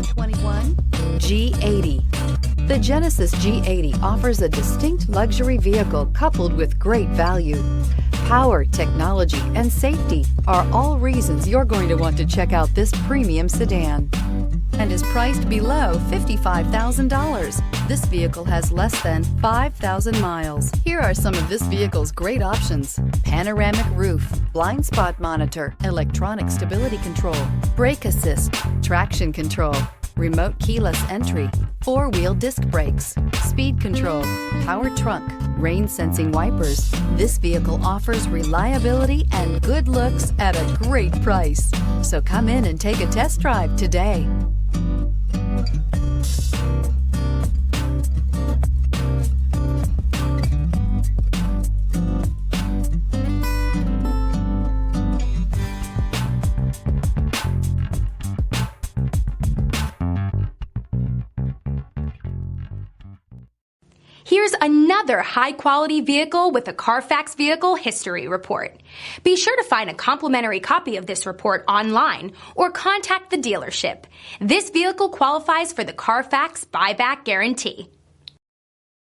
2021 G80. The Genesis G80 offers a distinct luxury vehicle coupled with great value. Power, technology, and safety are all reasons you're going to want to check out this premium sedan, and is priced below $55,000. This vehicle has less than 5,000 miles. Here are some of this vehicle's great options: panoramic roof, blind spot monitor, electronic stability control, brake assist, traction control, remote keyless entry, four-wheel disc brakes, speed control, power trunk, rain sensing wipers. This vehicle offers reliability and good looks at a great price. So come in and take a test drive today. Here's another high-quality vehicle with a CARFAX Vehicle History Report. Be sure to find a complimentary copy of this report online or contact the dealership. This vehicle qualifies for the CARFAX Buyback Guarantee.